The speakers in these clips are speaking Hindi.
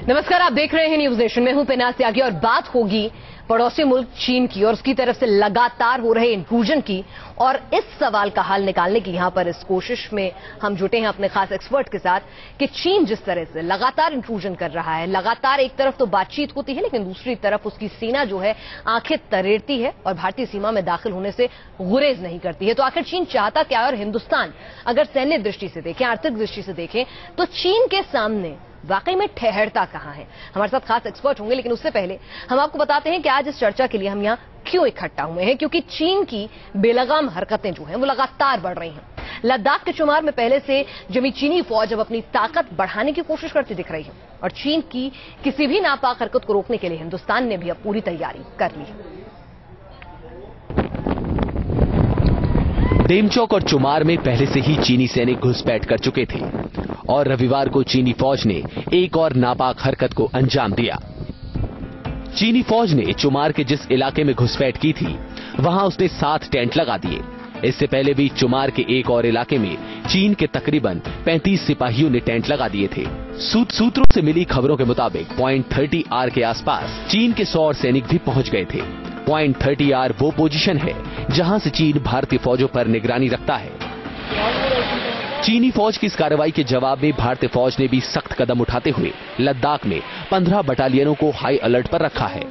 नमस्कार, आप देख रहे हैं न्यूज नेशन। मैं हूं पेनाज त्यागी और बात होगी पड़ोसी मुल्क चीन की और उसकी तरफ से लगातार हो रहे इंट्रूजन की। और इस सवाल का हल निकालने की यहां पर इस कोशिश में हम जुटे हैं अपने खास एक्सपर्ट के साथ कि चीन जिस तरह से लगातार इंट्रूजन कर रहा है, लगातार एक तरफ तो बातचीत होती है लेकिन दूसरी तरफ उसकी सेना जो है आंखें तरेरती है और भारतीय सीमा में दाखिल होने से गुरेज नहीं करती है। तो आखिर चीन चाहता क्या है? और हिंदुस्तान अगर सैन्य दृष्टि से देखें, आर्थिक दृष्टि से देखें तो चीन के सामने वाकई में ठहरता कहां है? हमारे साथ खास एक्सपर्ट होंगे, लेकिन उससे पहले हम आपको बताते हैं कि आज इस चर्चा के लिए हम यहां क्यों इकट्ठा हुए हैं। क्योंकि चीन की बेलगाम हरकतें जो हैं वो लगातार बढ़ रही हैं। लद्दाख के शुमार में पहले से जमी चीनी फौज अब अपनी ताकत बढ़ाने की कोशिश करती दिख रही है और चीन की किसी भी नापाक हरकत को रोकने के लिए हिंदुस्तान ने भी अब पूरी तैयारी कर ली है। डेमचौक और चुमार में पहले से ही चीनी सैनिक घुसपैठ कर चुके थे और रविवार को चीनी फौज ने एक और नापाक हरकत को अंजाम दिया। चीनी फौज ने चुमार के जिस इलाके में घुसपैठ की थी वहां उसने 7 टेंट लगा दिए। इससे पहले भी चुमार के एक और इलाके में चीन के तकरीबन 35 सिपाहियों ने टेंट लगा दिए थे। सूत्रों से मिली खबरों के मुताबिक पॉइंट 30 आर के आसपास चीन के 100 सैनिक भी पहुंच गए थे। पॉइंट 30 आर वो पोजीशन है जहां से चीन भारतीय फौजों पर निगरानी रखता है। चीनी फौज की इस कार्रवाई के जवाब में भारतीय फौज ने भी सख्त कदम उठाते हुए लद्दाख में 15 बटालियनों को हाई अलर्ट पर रखा है।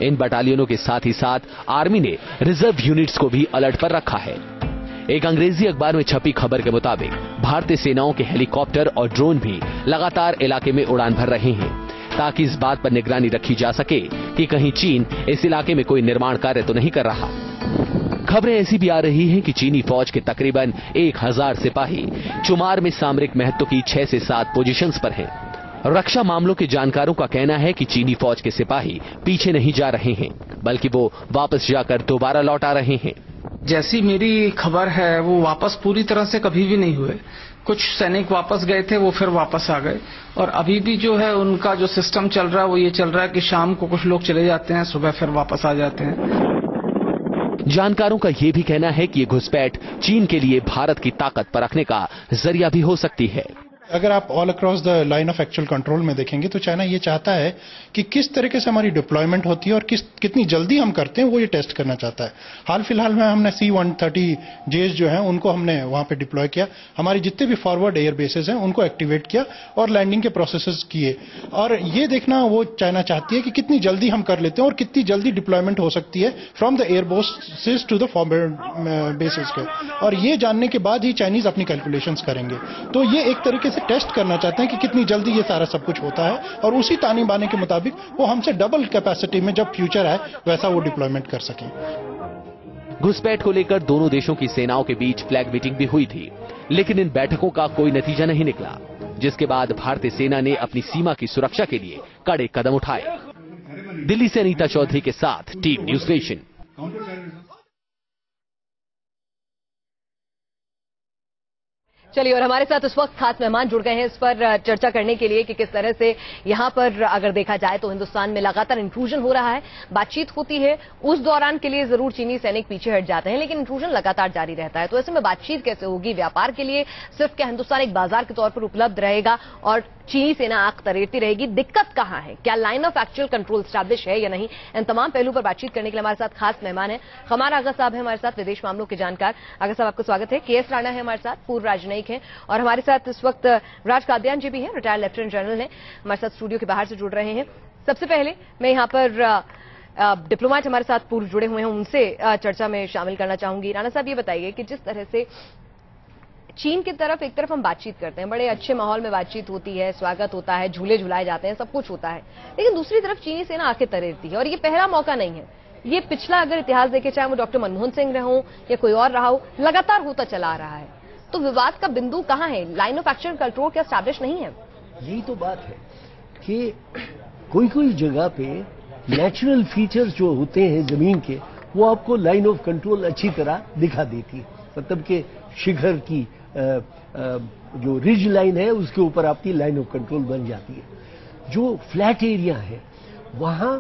इन बटालियनों के साथ ही साथ आर्मी ने रिजर्व यूनिट्स को भी अलर्ट पर रखा है। एक अंग्रेजी अखबार में छपी खबर के मुताबिक भारतीय सेनाओं के हेलीकॉप्टर और ड्रोन भी लगातार इलाके में उड़ान भर रहे हैं ताकि इस बात पर निगरानी रखी जा सके कि कहीं चीन इस इलाके में कोई निर्माण कार्य तो नहीं कर रहा। खबरें ऐसी भी आ रही हैं कि चीनी फौज के तकरीबन 1000 सिपाही चुमार में सामरिक महत्व की 6 से 7 पोजीशंस पर हैं। रक्षा मामलों के जानकारों का कहना है कि चीनी फौज के सिपाही पीछे नहीं जा रहे हैं बल्कि वो वापस जाकर दोबारा लौट आ रहे हैं। जैसी मेरी खबर है वो वापस पूरी तरह से कभी भी नहीं हुए। कुछ सैनिक वापस गए थे, वो फिर वापस आ गए और अभी भी जो है उनका जो सिस्टम चल रहा है वो ये चल रहा है कि शाम को कुछ लोग चले जाते हैं, सुबह फिर वापस आ जाते हैं। जानकारों का यह भी कहना है कि ये घुसपैठ चीन के लिए भारत की ताकत परखने का जरिया भी हो सकती है। अगर आप all across the line of actual control में देखेंगे तो चाइना ये चाहता है कि किस तरीके से हमारी डिप्लॉयमेंट होती है और कितनी जल्दी हम करते हैं वो ये टेस्ट करना चाहता है। हाल फिलहाल में हमने C-130Js जो हैं उनको हमने वहां पे डिप्लॉय किया। हमारी जितने भी फॉरवर्ड एयर बेसेस हैं उनको एक्टिवेट किया और लैंडिंग के प्रोसेसेस किए। और ये देखना वो चाइना चाहती है कि कितनी जल्दी हम कर लेते हैं और कितनी जल्दी डिप्लॉयमेंट हो सकती है from the air bases to the forward bases के। और ये जानने के बाद ही चाइनीज अपनी कैलकुलेशंस करेंगे। तो ये एक तरीके से टेस्ट करना चाहते हैं कि कितनी जल्दी ये सारा सब कुछ होता है और उसी तानी बाने के मुताबिक वो हमसे डबल कैपेसिटी में जब फ्यूचर आए वैसा वो डिप्लॉयमेंट कर सकें। घुसपैठ को लेकर दोनों देशों की सेनाओं के बीच फ्लैग मीटिंग भी हुई थी, लेकिन इन बैठकों का कोई नतीजा नहीं निकला, जिसके बाद भारतीय सेना ने अपनी सीमा की सुरक्षा के लिए कड़े कदम उठाए। दिल्ली से अनीता चौधरी के साथ टीम न्यूज नेशन। चलिए, और हमारे साथ इस वक्त खास मेहमान जुड़ गए हैं इस पर चर्चा करने के लिए कि किस तरह से यहां पर अगर देखा जाए तो हिंदुस्तान में लगातार इंट्रूजन हो रहा है, बातचीत होती है, उस दौरान के लिए जरूर चीनी सैनिक पीछे हट जाते हैं लेकिन इंट्रूजन लगातार जारी रहता है। तो ऐसे में बातचीत कैसे होगी? व्यापार के लिए सिर्फ क्या हिंदुस्तान एक बाजार के तौर पर उपलब्ध रहेगा और चीनी सेना आंख तरेरती रहेगी? दिक्कत कहां है? क्या line of actual control establish है या नहीं? इन तमाम पहलू पर बातचीत करने के लिए हमारे साथ खास मेहमान है खमार आगा साहब है हमारे साथ, विदेश मामलों के जानकार। आगा साहब, आपका स्वागत है। KS राणा है हमारे साथ, पूर्व राजनयिक हैं, और हमारे साथ इस वक्त राज कादियान जी भी हैं, रिटायर्ड लेफ्टिनेंट जनरल हैं, हमारे साथ स्टूडियो के बाहर से जुड़ रहे हैं। सबसे पहले मैं यहां पर डिप्लोमेट हमारे साथ पूर्व जुड़े हुए हैं, उनसे चर्चा में शामिल करना चाहूंगी। राणा साहब, ये बताइए कि जिस तरह से चीन की तरफ एक तरफ हम बातचीत करते हैं, बड़े अच्छे माहौल में बातचीत होती है, स्वागत होता है, झूले झुलाए जाते हैं, सब कुछ होता है, लेकिन दूसरी तरफ चीनी सेना आंखें तरेरती है और ये पहला मौका नहीं है। ये पिछला अगर इतिहास देखे, चाहे वो डॉक्टर मनमोहन सिंह रहे हों या कोई और रहा हो, लगातार होता चला आ रहा है। तो विवाद का बिंदु कहां है? लाइन ऑफ एक्चुअल कंट्रोल क्या एस्टैब्लिश नहीं है? यही तो बात है कि कोई कोई जगह पे नेचुरल फीचर्स जो होते हैं जमीन के, वो आपको लाइन ऑफ कंट्रोल अच्छी तरह दिखा देती है। मतलब कि शिखर की जो रिज लाइन है उसके ऊपर आपकी लाइन ऑफ कंट्रोल बन जाती है। जो फ्लैट एरिया है वहां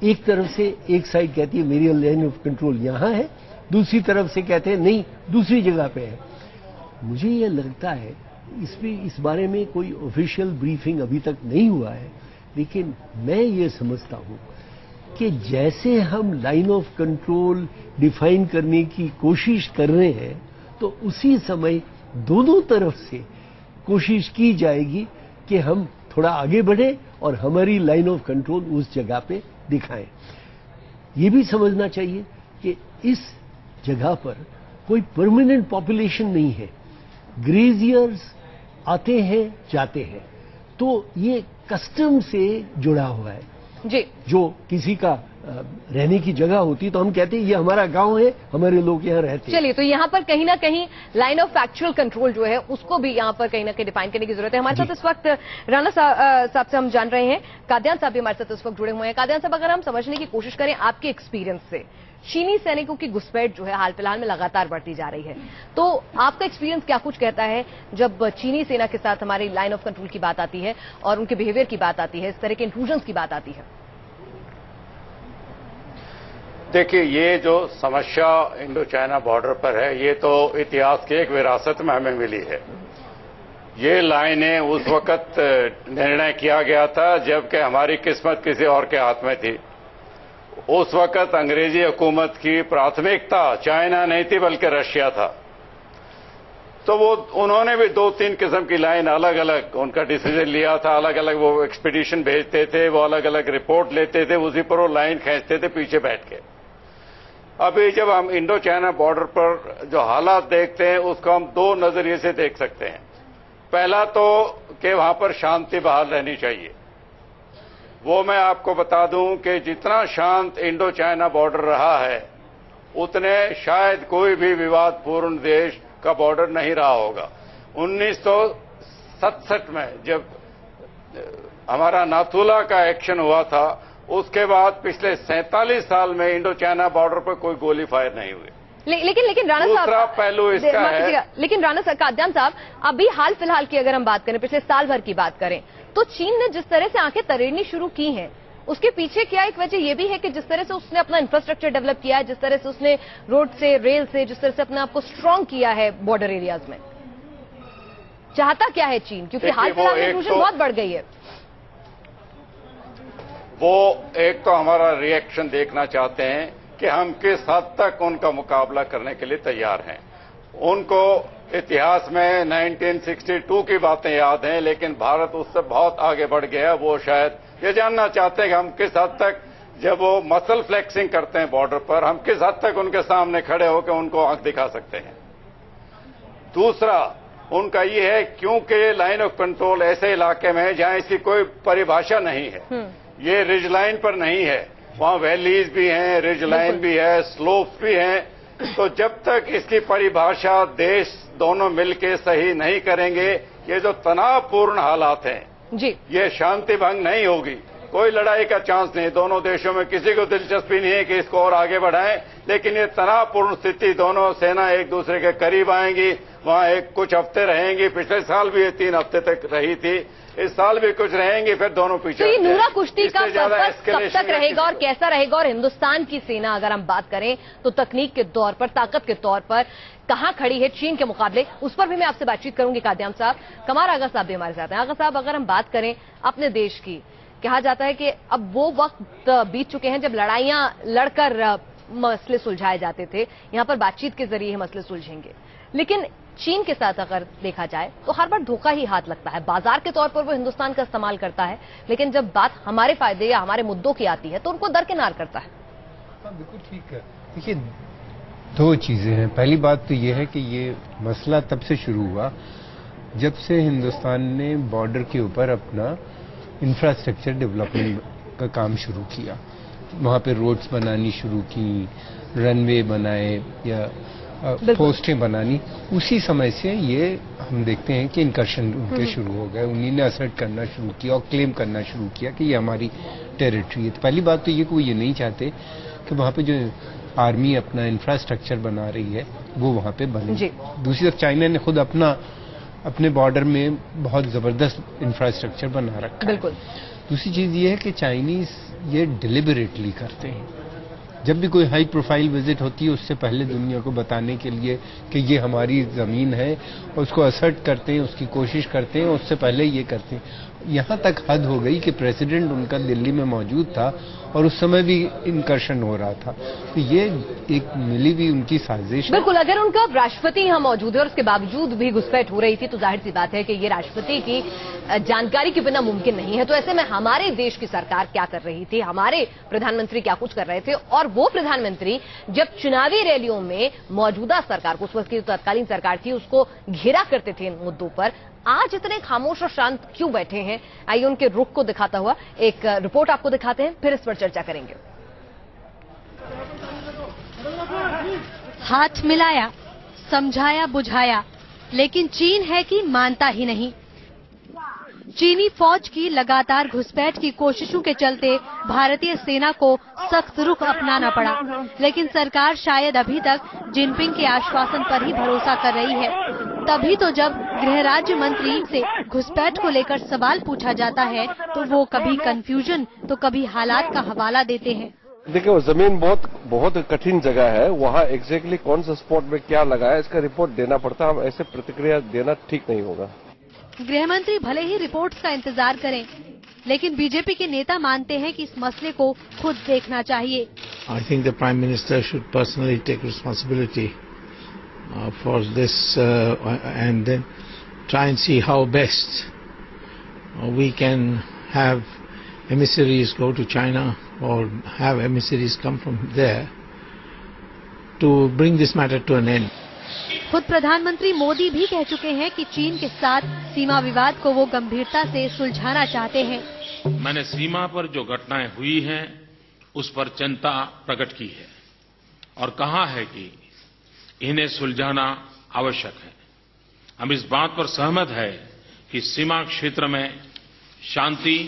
एक तरफ से एक साइड कहती है मेरी लाइन ऑफ कंट्रोल यहां है, दूसरी तरफ से कहते हैं नहीं दूसरी जगह पे है। मुझे ये लगता है इस बारे में कोई ऑफिशियल ब्रीफिंग अभी तक नहीं हुआ है, लेकिन मैं ये समझता हूं कि जैसे हम लाइन ऑफ कंट्रोल डिफाइन करने की कोशिश कर रहे हैं, तो उसी समय दोनों तरफ से कोशिश की जाएगी कि हम थोड़ा आगे बढ़े और हमारी लाइन ऑफ कंट्रोल उस जगह पे दिखाएं। ये भी समझना चाहिए कि इस जगह पर कोई परमानेंट पॉपुलेशन नहीं है, ग्रेजियर्स आते हैं जाते हैं, तो ये कस्टम से जुड़ा हुआ है जी। जो किसी का रहने की जगह होती तो हम कहते हैं ये हमारा गांव है, हमारे लोग यहाँ रहते हैं। चलिए, तो यहाँ पर कहीं ना कहीं लाइन ऑफ फैक्चुअल कंट्रोल जो है उसको भी यहाँ पर कहीं ना कहीं डिफाइन करने की जरूरत है। हमारे साथ इस वक्त राणा साहब से हम जान रहे हैं, कादियान साहब भी हमारे साथ इस वक्त जुड़े हुए हैं। कादियान साहब, अगर हम समझने की कोशिश करें आपके एक्सपीरियंस से, चीनी सैनिकों की घुसपैठ जो है हाल फिलहाल में लगातार बढ़ती जा रही है, तो आपका एक्सपीरियंस क्या कुछ कहता है जब चीनी सेना के साथ हमारी लाइन ऑफ कंट्रोल की बात आती है और उनके बिहेवियर की बात आती है, इस तरह के इंट्रूजन्स की बात आती है? देखिए, ये जो समस्या इंडो चाइना बॉर्डर पर है, ये तो इतिहास की एक विरासत में हमें मिली है। ये लाइनें उस वक्त निर्णय किया गया था जबकि हमारी किस्मत किसी और के हाथ में थी। उस वक्त अंग्रेजी हुकूमत की प्राथमिकता चाइना नहीं थी बल्कि रशिया था। तो वो उन्होंने भी 2-3 किस्म की लाइन अलग अलग उनका डिसीजन लिया था, अलग अलग वो एक्सपीडिशन भेजते थे, वो अलग अलग रिपोर्ट लेते थे, उसी पर वो लाइन खींचते थे पीछे बैठ के। अभी जब हम इंडो चाइना बॉर्डर पर जो हालात देखते हैं उसको हम 2 नजरिए से देख सकते हैं। पहला तो कि वहां पर शांति बहाल रहनी चाहिए। वो मैं आपको बता दूं कि जितना शांत इंडो चाइना बॉर्डर रहा है उतने शायद कोई भी विवादपूर्ण देश का बॉर्डर नहीं रहा होगा। 1967 में जब हमारा नाथुला का एक्शन हुआ था, उसके बाद पिछले 47 साल में इंडो चाइना बॉर्डर पर कोई गोली फायर नहीं हुई। लेकिन राणा साहब, दूसरा पहलू इसका है, लेकिन राणा साहब, कादियान साहब, अभी हाल फिलहाल की अगर हम बात करें, पिछले साल भर की बात करें, तो चीन ने जिस तरह से आंखें तरेड़नी शुरू की हैं, उसके पीछे क्या एक वजह यह भी है कि जिस तरह से उसने अपना इंफ्रास्ट्रक्चर डेवलप किया है, जिस तरह से उसने रोड से, रेल से, जिस तरह से अपने आप को स्ट्रांग किया है बॉर्डर एरियाज में, चाहता क्या है चीन? क्योंकि हाल फिलहाल में इंट्रूजन बहुत बढ़ गई है। वो एक तो हमारा रिएक्शन देखना चाहते हैं कि हम किस हद तक उनका मुकाबला करने के लिए तैयार हैं। उनको इतिहास में 1962 की बातें याद हैं, लेकिन भारत उससे बहुत आगे बढ़ गया। वो शायद ये जानना चाहते हैं कि हम किस हद तक, जब वो मसल फ्लेक्सिंग करते हैं बॉर्डर पर, हम किस हद तक उनके सामने खड़े होकर उनको आंख दिखा सकते हैं। दूसरा उनका ये है, क्योंकि लाइन ऑफ कंट्रोल ऐसे इलाके में है जहां इसकी कोई परिभाषा नहीं है, ये रिज लाइन पर नहीं है, वहां वैलीज भी हैं, रिज लाइन भी है, स्लोप्स भी हैं, तो जब तक इसकी परिभाषा देश दोनों मिलकर सही नहीं करेंगे, ये जो तनावपूर्ण हालात हैं जी, ये शांति भंग नहीं होगी। कोई लड़ाई का चांस नहीं, दोनों देशों में किसी को दिलचस्पी नहीं है कि इसको और आगे बढ़ाएं, लेकिन ये तनावपूर्ण स्थिति, दोनों सेना एक दूसरे के करीब आएंगी, वहां कुछ हफ्ते रहेंगी। पिछले साल भी ये 3 हफ्ते तक रही थी, इस साल भी कुछ रहेंगे, फिर दोनों पीछे। तो ये नूरा कुश्ती का पर्पस कब तक रहेगा और कैसा रहेगा? और हिंदुस्तान की सेना अगर हम बात करें तो तकनीक के तौर पर, ताकत के तौर पर कहां खड़ी है चीन के मुकाबले, उस पर भी मैं आपसे बातचीत करूंगी। कादियान साहब, कमार आगा साहब भी हमारे साथ हैं। आगा साहब, अगर हम बात करें अपने देश की, कहा जाता है कि अब वो वक्त बीत चुके हैं जब लड़ाइयां लड़कर मसले सुलझाए जाते थे, यहां पर बातचीत के जरिए मसले सुलझेंगे। लेकिन चीन के साथ अगर देखा जाए तो हर बार धोखा ही हाथ लगता है। बाजार के तौर पर वो हिंदुस्तान का इस्तेमाल करता है, लेकिन जब बात हमारे फायदे या हमारे मुद्दों की आती है तो उनको दरकिनार करता है। हाँ, बिल्कुल ठीक है। देखिए, 2 चीजें हैं। पहली बात तो ये है कि ये मसला तब से शुरू हुआ जब से हिंदुस्तान ने बॉर्डर के ऊपर अपना इंफ्रास्ट्रक्चर डेवलपमेंट का काम शुरू किया। वहाँ पे रोड्स बनानी शुरू की, रनवे बनाए या पोस्टें बनानी। उसी समय से ये हम देखते हैं कि इनकर्शन उनके शुरू हो गए। उन्हीं ने असर्ट करना शुरू किया और क्लेम करना शुरू किया कि ये हमारी टेरिटरी है। तो पहली बात तो ये कि वो ये नहीं चाहते कि वहाँ पे जो आर्मी अपना इंफ्रास्ट्रक्चर बना रही है वो वहाँ पे बने। दूसरी तरफ चाइना ने खुद अपने बॉर्डर में बहुत जबरदस्त इंफ्रास्ट्रक्चर बना रखा है। बिल्कुल। दूसरी चीज ये है कि चाइनीज ये डिलिबरेटली करते हैं। जब भी कोई हाई प्रोफाइल विजिट होती है उससे पहले दुनिया को बताने के लिए कि ये हमारी जमीन है और उसको असर्ट करते हैं, उसकी कोशिश करते हैं, उससे पहले ये करते हैं। यहाँ तक हद हो गई कि प्रेसिडेंट उनका दिल्ली में मौजूद था और उस समय भी इनकर्शन हो रहा था। तो ये एक मिली भी उनकी साजिश है। बिल्कुल, अगर उनका राष्ट्रपति यहाँ मौजूद है और उसके बावजूद भी घुसपैठ हो रही थी तो जाहिर सी बात है कि ये राष्ट्रपति की जानकारी के बिना मुमकिन नहीं है। तो ऐसे में हमारे देश की सरकार क्या कर रही थी, हमारे प्रधानमंत्री क्या कुछ कर रहे थे, और वो प्रधानमंत्री जब चुनावी रैलियों में मौजूदा सरकार को, उस वक्त की तत्कालीन सरकार थी, उसको घेरा करते थे इन मुद्दों पर, आज इतने खामोश और शांत क्यों बैठे हैं? आइए उनके रुख को दिखाता हुआ एक रिपोर्ट आपको दिखाते हैं, फिर इस पर चर्चा करेंगे। हाथ मिलाया, समझाया बुझाया, लेकिन चीन है कि मानता ही नहीं। चीनी फौज की लगातार घुसपैठ की कोशिशों के चलते भारतीय सेना को सख्त रुख अपनाना पड़ा, लेकिन सरकार शायद अभी तक जिनपिंग के आश्वासन पर ही भरोसा कर रही है। तभी तो जब गृह राज्य मंत्री से घुसपैठ को लेकर सवाल पूछा जाता है तो वो कभी कंफ्यूजन तो कभी हालात का हवाला देते हैं। देखिए, वो जमीन बहुत कठिन जगह है, वहाँ एग्जैक्टली कौन सा स्पॉट में क्या लगा है इसका रिपोर्ट देना पड़ता है। ऐसे प्रतिक्रिया देना ठीक नहीं होगा। गृह मंत्री भले ही रिपोर्ट्स का इंतजार करें, लेकिन बीजेपी के नेता मानते हैं कि इस मसले को खुद देखना चाहिए। I think the prime minister should personally take responsibility for this and then try and see how best we can have emissaries go to China or have emissaries come from there to bring this matter to an end. खुद प्रधानमंत्री मोदी भी कह चुके हैं कि चीन के साथ सीमा विवाद को वो गंभीरता से सुलझाना चाहते हैं। मैंने सीमा पर जो घटनाएं हुई हैं उस पर चिंता प्रकट की है और कहा है कि इन्हें सुलझाना आवश्यक है। हम इस बात पर सहमत है कि सीमा क्षेत्र में शांति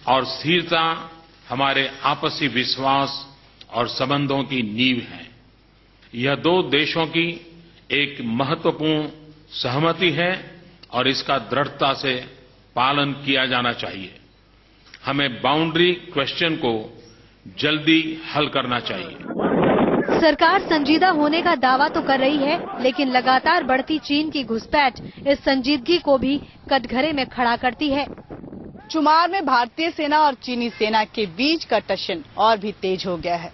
और स्थिरता हमारे आपसी विश्वास और संबंधों की नींव है। यह दो देशों की एक महत्वपूर्ण सहमति है और इसका दृढ़ता से पालन किया जाना चाहिए। हमें बाउंड्री क्वेश्चन को जल्दी हल करना चाहिए। सरकार संजीदा होने का दावा तो कर रही है, लेकिन लगातार बढ़ती चीन की घुसपैठ इस संजीदगी को भी कटघरे में खड़ा करती है। चुमार में भारतीय सेना और चीनी सेना के बीच का टशन और भी तेज हो गया है।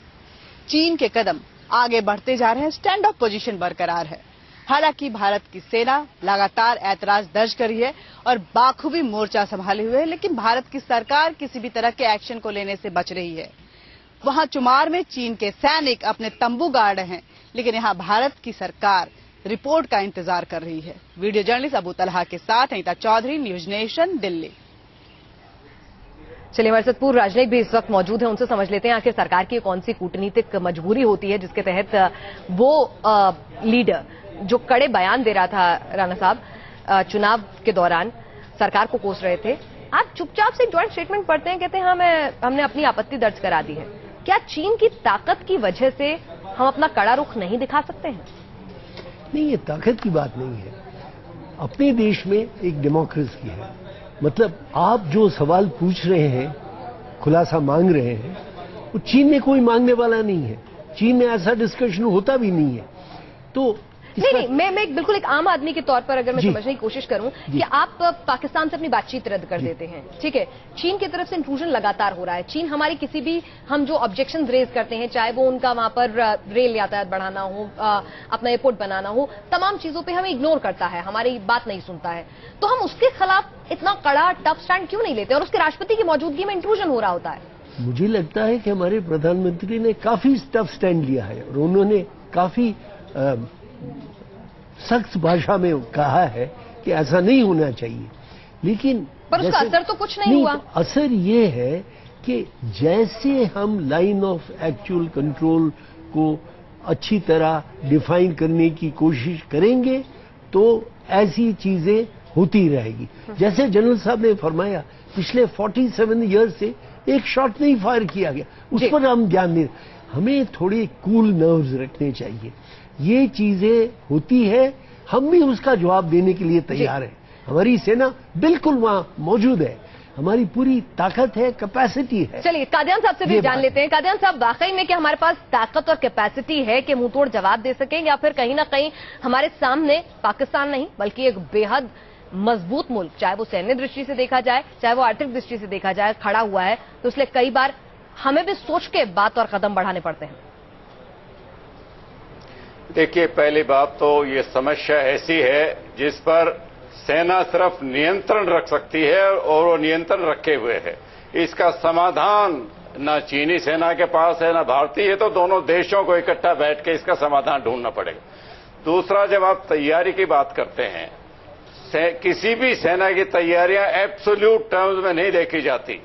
चीन के कदम आगे बढ़ते जा रहे हैं, स्टैंड ऑफ पोजीशन बरकरार है। हालांकि भारत की सेना लगातार ऐतराज दर्ज करी है और बाखूबी मोर्चा संभाले हुए है, लेकिन भारत की सरकार किसी भी तरह के एक्शन को लेने से बच रही है। वहां चुमार में चीन के सैनिक अपने तंबू गाड़ रहे हैं, लेकिन यहाँ भारत की सरकार रिपोर्ट का इंतजार कर रही है। वीडियो जर्नलिस्ट अबू तलहा के साथ अनीता चौधरी, न्यूज नेशन, दिल्ली। चलिए, हमारे साथ पूर्व राजनयिक भी इस वक्त मौजूद हैं, उनसे समझ लेते हैं आखिर सरकार की कौन सी कूटनीतिक मजबूरी होती है जिसके तहत वो लीडर जो कड़े बयान दे रहा था, राणा साहब, चुनाव के दौरान सरकार को कोस रहे थे, आप चुपचाप से ज्वाइंट स्टेटमेंट पढ़ते हैं, कहते हैं हमने अपनी आपत्ति दर्ज करा दी है। क्या चीन की ताकत की वजह से हम अपना कड़ा रुख नहीं दिखा सकते हैं? नहीं, ये ताकत की बात नहीं है। अपने देश में एक डेमोक्रेसी है, मतलब आप जो सवाल पूछ रहे हैं, खुलासा मांग रहे हैं, वो चीन में कोई मांगने वाला नहीं है। चीन में ऐसा डिस्कशन होता भी नहीं है। तो नहीं, मैं बिल्कुल एक आम आदमी के तौर पर अगर मैं समझने की कोशिश करूं कि आप पाकिस्तान से अपनी बातचीत रद्द कर देते हैं, ठीक है, चीन की तरफ से इंट्रूजन लगातार हो रहा है। चीन हमारी किसी भी हम जो ऑब्जेक्शन रेज करते हैं, चाहे वो उनका वहां पर रेल यातायात बढ़ाना हो, अपना एयरपोर्ट बनाना हो, तमाम चीजों पे हमें इग्नोर करता है, हमारी बात नहीं सुनता है। तो हम उसके खिलाफ इतना कड़ा टफ स्टैंड क्यों नहीं लेते और उसके राष्ट्रपति की मौजूदगी में इंट्रूजन हो रहा होता है? मुझे लगता है कि हमारे प्रधानमंत्री ने काफी टफ स्टैंड लिया है और उन्होंने काफी सख्त भाषा में कहा है कि ऐसा नहीं होना चाहिए, लेकिन पर उसका असर तो कुछ नहीं हुआ। तो असर ये है कि जैसे हम लाइन ऑफ एक्चुअल कंट्रोल को अच्छी तरह डिफाइन करने की कोशिश करेंगे तो ऐसी चीजें होती रहेगी। जैसे जनरल साहब ने फरमाया, पिछले 47 ईयर्स से एक शॉट नहीं फायर किया गया, उस पर हम ध्यान दें। हमें थोड़े कूल नर्व्स रखने चाहिए। ये चीजें होती है, हम भी उसका जवाब देने के लिए तैयार हैं। हमारी सेना बिल्कुल वहां मौजूद है, हमारी पूरी ताकत है, कैपेसिटी है। चलिए, कादियान साहब से भी जान लेते हैं। कादियान साहब, वाकई में क्या हमारे पास ताकत और कैपेसिटी है कि मुंहतोड़ जवाब दे सकें, या फिर कहीं ना कहीं हमारे सामने पाकिस्तान नहीं बल्कि एक बेहद मजबूत मुल्क, चाहे वो सैन्य दृष्टि से देखा जाए, चाहे वो आर्थिक दृष्टि से देखा जाए, खड़ा हुआ है, तो इसलिए कई बार हमें भी सोच के बात और कदम बढ़ाने पड़ते हैं। देखिए, पहली बात तो ये समस्या ऐसी है जिस पर सेना सिर्फ नियंत्रण रख सकती है और वो नियंत्रण रखे हुए है। इसका समाधान ना चीनी सेना के पास है ना भारतीय है, तो दोनों देशों को इकट्ठा बैठ के इसका समाधान ढूंढना पड़ेगा। दूसरा, जब आप तैयारी की बात करते हैं, किसी भी सेना की तैयारियां एब्सोल्यूट टर्म्स में नहीं देखी जाती,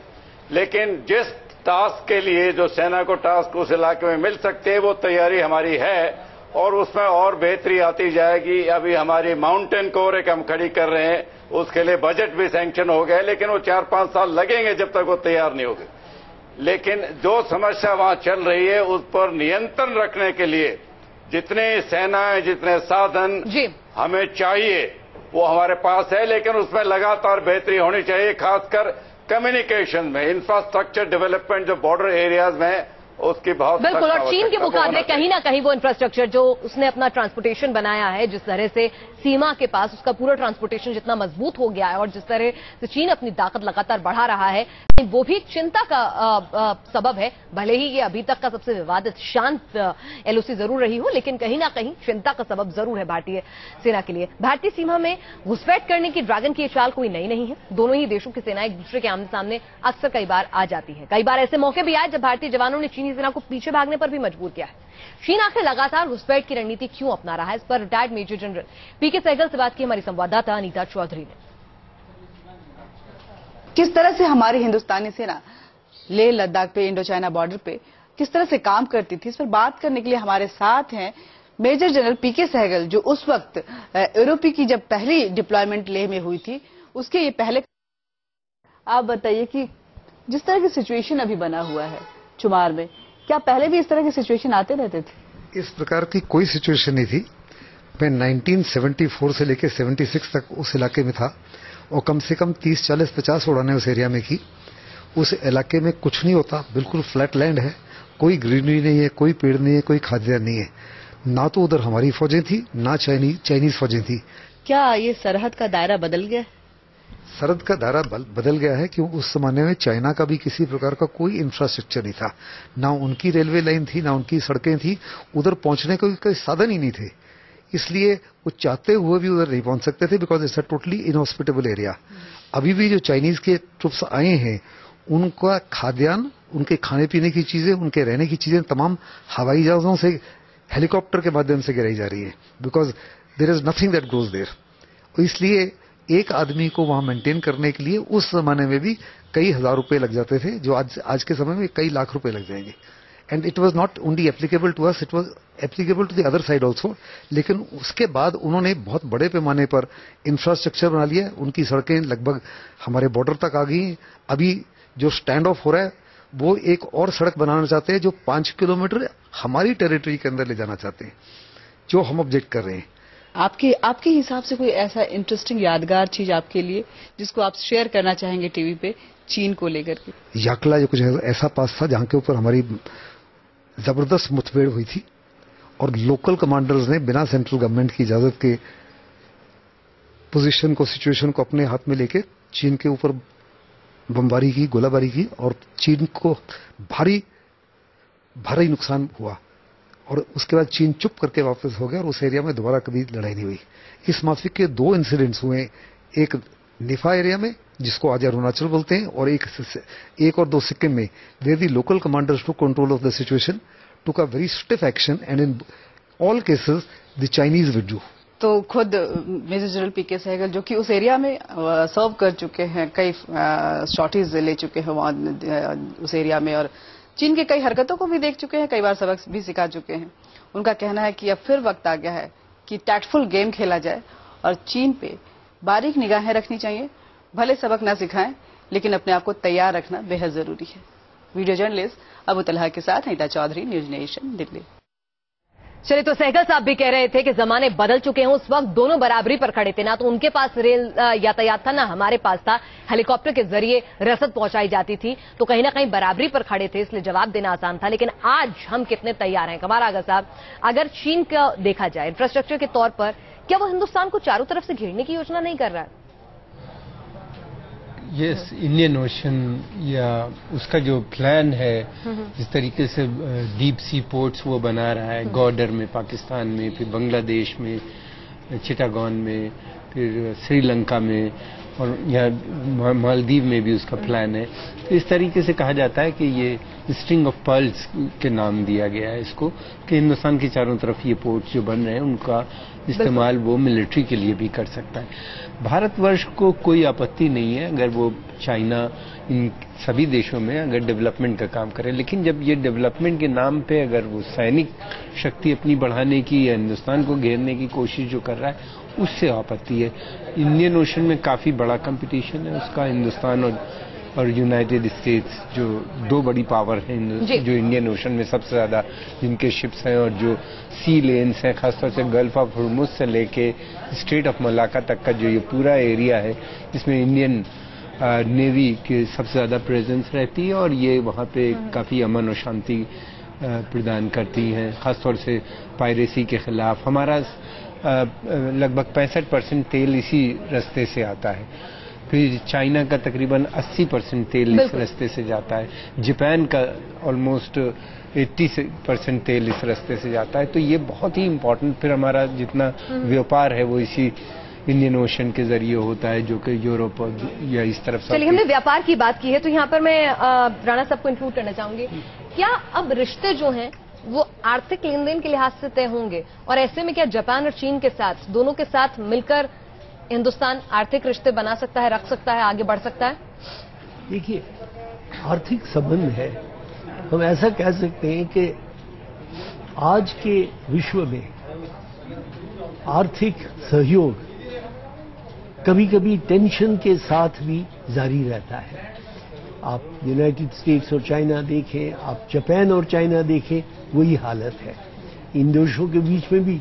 लेकिन जिस टास्क के लिए जो सेना को टास्क उस इलाके में मिल सकते हैं वो तैयारी हमारी है और उसमें और बेहतरी आती जाएगी। अभी हमारी माउंटेन कोर एक हम खड़ी कर रहे हैं, उसके लिए बजट भी सैंक्शन हो गया, लेकिन वो 4-5 साल लगेंगे जब तक वो तैयार नहीं होगी। लेकिन जो समस्या वहां चल रही है उस पर नियंत्रण रखने के लिए जितने सेनाएं, जितने साधन हमें चाहिए वो हमारे पास है, लेकिन उसमें लगातार बेहतरी होनी चाहिए, खासकर कम्युनिकेशन में, इंफ्रास्ट्रक्चर डेवलपमेंट जो बॉर्डर एरियाज में उसकी बहुत बिल्कुल। और चीन के मुकाबले कहीं ना कहीं वो इंफ्रास्ट्रक्चर जो उसने अपना ट्रांसपोर्टेशन बनाया है, जिस तरह से सीमा के पास उसका पूरा ट्रांसपोर्टेशन जितना मजबूत हो गया है और जिस तरह से चीन अपनी ताकत लगातार बढ़ा रहा है, वो भी चिंता का सबब है। भले ही ये अभी तक का सबसे विवादित शांत एलओसी जरूर रही हो, लेकिन कहीं ना कहीं चिंता का सबब जरूर है भारतीय सेना के लिए। भारतीय सीमा में घुसपैठ करने की ड्रैगन की चाल कोई नई नहीं है। दोनों ही देशों की सेना एक दूसरे के आमने सामने अक्सर कई बार आ जाती है। कई बार ऐसे मौके भी आए जब भारतीय जवानों ने चीनी सेना को पीछे भागने पर भी मजबूर किया है। चीन आखिर लगातार घुसपैठ की रणनीति क्यों अपना रहा है, इस पर रिटायर्ड मेजर जनरल पीके सहगल से बात की हमारी संवाददाता अनीता चौधरी ने। किस तरह से हमारी हिंदुस्तानी सेना लेह लद्दाख पे, इंडो चाइना बॉर्डर पे किस तरह से काम करती थी, इस पर बात करने के लिए हमारे साथ हैं मेजर जनरल पीके सहगल, जो उस वक्त यूरोपी की जब पहली डिप्लॉयमेंट लेह में हुई थी उसके ये पहले। आप बताइए कि जिस तरह की सिचुएशन अभी बना हुआ है चुमार में, क्या पहले भी इस तरह की सिचुएशन आते रहते थे? इस प्रकार की कोई सिचुएशन नहीं थी। मैं 1974 से लेकर 76 तक उस इलाके में था और कम से कम 30, 40, 50 उड़ानें उस एरिया में की। उस इलाके में कुछ नहीं होता, बिल्कुल फ्लैट लैंड है, कोई ग्रीनरी नहीं है, कोई पेड़ नहीं है, कोई खाद्यान्न नहीं है। ना तो उधर हमारी फौजें थी, ना चाइनीज फौजें थी। क्या ये सरहद का दायरा बदल गया? सरहद का दायरा बदल गया है, क्यों उस जमाने में चाइना का भी किसी प्रकार का कोई इंफ्रास्ट्रक्चर नहीं था, ना उनकी रेलवे लाइन थी, ना उनकी सड़कें थी, उधर पहुंचने का कोई साधन ही नहीं थे। इसलिए वो चाहते हुए भी उधर नहीं पहुंच सकते थे, because it's a totally inhospitable area. अभी भी जो चाइनीज के ट्रुप्स आए हैं उनका खाद्यान्न, उनके खाने पीने की चीजें, उनके रहने की चीजें तमाम हवाई जहाजों से, हेलीकॉप्टर के माध्यम से गिराई जा रही है, because there is nothing that goes there. इसलिए एक आदमी को वहां मेंटेन करने के लिए उस जमाने में भी कई हजार रुपए लग जाते थे, जो आज के समय में कई लाख रुपए लग जाएंगे। And it was not only applicable to us, it was applicable to the other side also. लेकिन उसके बाद उन्होंने बहुत बड़े पैमाने पर इंफ्रास्ट्रक्चर बना लिया। उनकी सड़कें लगभग हमारे बॉर्डर तक आ गई। अभी जो स्टैंड ऑफ हो रहा है वो एक और सड़क बनाना चाहते हैं जो 5 किलोमीटर हमारी टेरिटरी के अंदर ले जाना चाहते हैं, जो हम ऑब्जेक्ट कर रहे हैं। आपके हिसाब से कोई ऐसा इंटरेस्टिंग यादगार चीज आपके लिए जिसको आप शेयर करना चाहेंगे टीवी पे चीन को लेकर के? याकला जो कुछ ऐसा पास था जहां के ऊपर हमारी जबरदस्त मुठभेड़ हुई थी और लोकल कमांडर्स ने बिना सेंट्रल गवर्नमेंट की इजाजत के पोजीशन को, सिचुएशन को अपने हाथ में लेके चीन के ऊपर बमबारी की, गोलाबारी की और चीन को भारी नुकसान हुआ। और उसके बाद चीन चुप करके वापस हो गया और उस एरिया में दोबारा कभी लड़ाई नहीं हुई। इस माफिक के 2 इंसिडेंट्स हुए, एक निफा एरिया में जिसको आज अरुणाचल बोलते हैं और एक और 2 सिक्किम में, where the local commanders to control of the situation, took a very stiff action and in all cases the Chinese withdrew. तो खुद मेजर जनरल पीके सहगल जो कि उस एरिया में सर्व कर चुके हैं, कई शॉर्टीज ले चुके हैं उस एरिया में और चीन के कई हरकतों को भी देख चुके हैं, कई बार सबक भी सिखा चुके हैं। उनका कहना है कि अब फिर वक्त आ गया है कि टैक्टफुल गेम खेला जाए और चीन पे बारीक निगाहें रखनी चाहिए। भले सबक ना सिखाएं, लेकिन अपने आप को तैयार रखना बेहद जरूरी है। वीडियो जर्नलिस्ट अबू तलहा के साथ अनीता चौधरी, न्यूज नेशन, दिल्ली। चलिए, तो सहगल साहब भी कह रहे थे कि जमाने बदल चुके हैं। उस वक्त दोनों बराबरी पर खड़े थे, ना तो उनके पास रेल यातायात था, ना हमारे पास था। हेलीकॉप्टर के जरिए रसद पहुंचाई जाती थी, तो कहीं ना कहीं बराबरी पर खड़े थे, इसलिए जवाब देना आसान था। लेकिन आज हम कितने तैयार हैं? कमार आगा साहब, अगर चीन का देखा जाए इंफ्रास्ट्रक्चर के तौर पर, क्या वो हिंदुस्तान को चारों तरफ से घेरने की योजना नहीं कर रहा है? यस, इंडियन ओशन या उसका जो प्लान है, जिस तरीके से डीप सी पोर्ट्स वो बना रहा है, गौडर में पाकिस्तान में, फिर बांग्लादेश में, चिटागोन में, फिर श्रीलंका में, और यहाँ मालदीव में भी उसका प्लान है। तो इस तरीके से कहा जाता है कि ये स्ट्रिंग ऑफ पर्ल्स के नाम दिया गया है इसको, कि हिंदुस्तान के चारों तरफ ये पोर्ट्स जो बन रहे हैं उनका इस्तेमाल वो मिलिट्री के लिए भी कर सकता है। भारतवर्ष को कोई आपत्ति नहीं है अगर वो चाइना, इन सभी देशों में अगर डेवलपमेंट का काम करे, लेकिन जब ये डेवलपमेंट के नाम पे अगर वो सैनिक शक्ति अपनी बढ़ाने की या हिंदुस्तान को घेरने की कोशिश जो कर रहा है, उससे आपत्ति है। इंडियन ओशन में काफी बड़ा कंपटीशन है उसका, हिंदुस्तान और यूनाइटेड स्टेट्स जो दो बड़ी पावर हैं जो इंडियन ओशन में सबसे ज्यादा जिनके शिप्स हैं, और जो सी लेन्स हैं, खासतौर से गल्फ ऑफ हॉर्मुज़ से लेके स्ट्रेट ऑफ मलाक्का तक का जो ये पूरा एरिया है, इसमें इंडियन नेवी की सबसे ज्यादा प्रेजेंस रहती है, और ये वहाँ पे काफी अमन और शांति प्रदान करती हैं, खासतौर से पायरेसी के खिलाफ। हमारा लगभग 65% तेल इसी रास्ते से आता है, फिर चाइना का तकरीबन 80% तेल इस रास्ते से जाता है, जापान का ऑलमोस्ट 80% तेल इस रास्ते से जाता है। तो ये बहुत ही इम्पोर्टेंट, फिर हमारा जितना व्यापार है वो इसी इंडियन ओशन के जरिए होता है, जो कि यूरोप या इस तरफ। चलिए, हमने व्यापार की बात की है तो यहाँ पर मैं राणा साहब को इंक्लूड करना चाहूंगी। क्या अब रिश्ते जो हैं वो आर्थिक लेन देन के लिहाज से तय होंगे, और ऐसे में क्या जापान और चीन के साथ, दोनों के साथ मिलकर हिंदुस्तान आर्थिक रिश्ते बना सकता है, रख सकता है, आगे बढ़ सकता है? देखिए, आर्थिक संबंध है, हम ऐसा कह सकते हैं कि आज के विश्व में आर्थिक सहयोग कभी कभी टेंशन के साथ भी जारी रहता है। आप यूनाइटेड स्टेट्स और चाइना देखें, आप जापान और चाइना देखें, वही हालत है। इन देशों के बीच में भी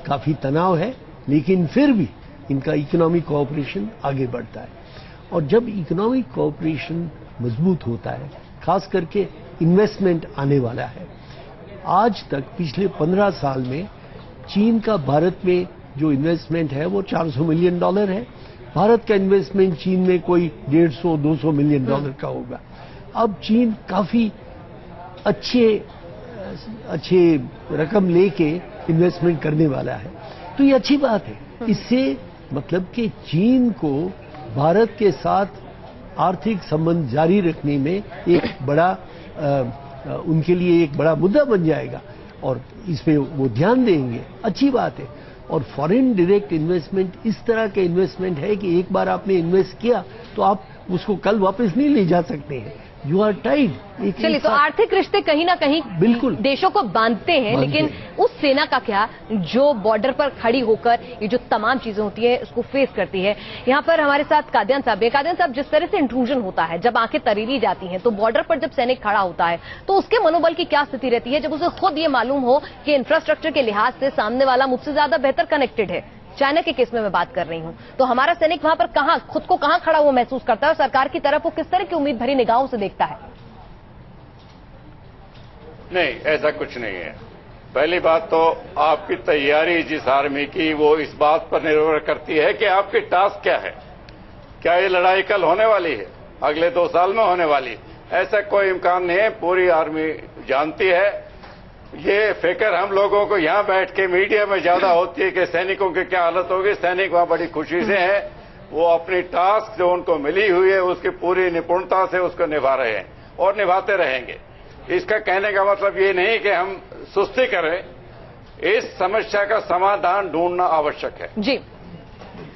काफी तनाव है, लेकिन फिर भी इनका इकोनॉमिक कोऑपरेशन आगे बढ़ता है। और जब इकोनॉमिक कोऑपरेशन मजबूत होता है, खास करके इन्वेस्टमेंट आने वाला है। आज तक पिछले 15 साल में चीन का भारत में जो इन्वेस्टमेंट है वो $400 मिलियन है। भारत का इन्वेस्टमेंट चीन में कोई 150-200 मिलियन डॉलर का होगा। अब चीन काफी अच्छे रकम लेके इन्वेस्टमेंट करने वाला है, तो ये अच्छी बात है। इससे मतलब कि चीन को भारत के साथ आर्थिक संबंध जारी रखने में एक बड़ा उनके लिए एक बड़ा मुद्दा बन जाएगा, और इस पे वो ध्यान देंगे, अच्छी बात है। और फॉरेन डायरेक्ट इन्वेस्टमेंट इस तरह के इन्वेस्टमेंट है कि एक बार आपने इन्वेस्ट किया तो आप उसको कल वापस नहीं ले जा सकते हैं, यू आर टाइड। चलिए, तो आर्थिक रिश्ते कहीं ना कहीं बिल्कुल देशों को बांधते हैं, लेकिन उस सेना का क्या जो बॉर्डर पर खड़ी होकर ये जो तमाम चीजें होती है उसको फेस करती है। यहाँ पर हमारे साथ कादियान साहब है। कादियान साहब, जिस तरह से इंट्रूजन होता है, जब आंखें तरीली जाती हैं, तो बॉर्डर पर जब सैनिक खड़ा होता है तो उसके मनोबल की क्या स्थिति रहती है, जब उसे खुद ये मालूम हो कि इंफ्रास्ट्रक्चर के लिहाज से सामने वाला मुझसे ज्यादा बेहतर कनेक्टेड है? चाइना के केस में मैं बात कर रही हूं, तो हमारा सैनिक वहां पर खुद को कहां खड़ा वो महसूस करता है, और सरकार की तरफ वो किस तरह की उम्मीद भरी निगाहों से देखता है? नहीं, ऐसा कुछ नहीं है। पहली बात तो आपकी तैयारी जिस आर्मी की, वो इस बात पर निर्भर करती है कि आपकी टास्क क्या है। क्या ये लड़ाई कल होने वाली है, अगले 2 साल में होने वाली है? ऐसा कोई इम्कान नहीं है। पूरी आर्मी जानती है। ये फिक्र हम लोगों को यहाँ बैठ के मीडिया में ज्यादा होती है कि सैनिकों की क्या हालत होगी। सैनिक वहां बड़ी खुशी से हैं, वो अपनी टास्क जो उनको मिली हुई है उसकी पूरी निपुणता से उसको निभा रहे हैं और निभाते रहेंगे। इसका कहने का मतलब ये नहीं कि हम सुस्ती करें, इस समस्या का समाधान ढूंढना आवश्यक है। जी,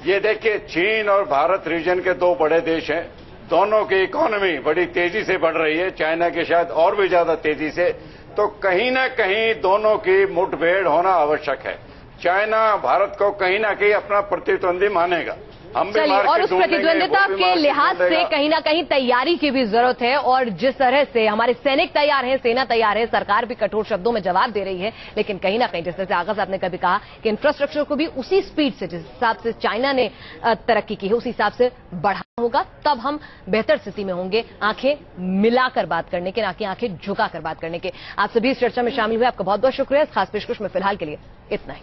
ये देखिए, चीन और भारत रीजन के 2 बड़े देश हैं, दोनों की इकोनॉमी बड़ी तेजी से बढ़ रही है, चाइना के शायद और भी ज्यादा तेजी से। तो कहीं ना कहीं दोनों की मुठभेड़ होना आवश्यक है। चाइना भारत को कहीं ना कहीं अपना प्रतिद्वंदी मानेगा, हम भी चलिए, और उस प्रतिद्वंदिता के लिहाज से कहीं ना कहीं तैयारी की भी जरूरत है। और जिस तरह से हमारे सैनिक तैयार हैं, सेना तैयार है, सरकार भी कठोर शब्दों में जवाब दे रही है, लेकिन कहीं ना कहीं जिस तरह से आगा साहब ने कभी कहा कि इंफ्रास्ट्रक्चर को भी उसी स्पीड से, जिस हिसाब से चाइना ने तरक्की की है, उस हिसाब से बढ़ाना होगा, तब हम बेहतर स्थिति में होंगे आंखें मिलाकर बात करने के, ना कि आंखें झुकाकर बात करने के। आप सभी इस चर्चा में शामिल हुए, आपका बहुत बहुत शुक्रिया। इस खास पेशकश में फिलहाल के लिए इतना ही।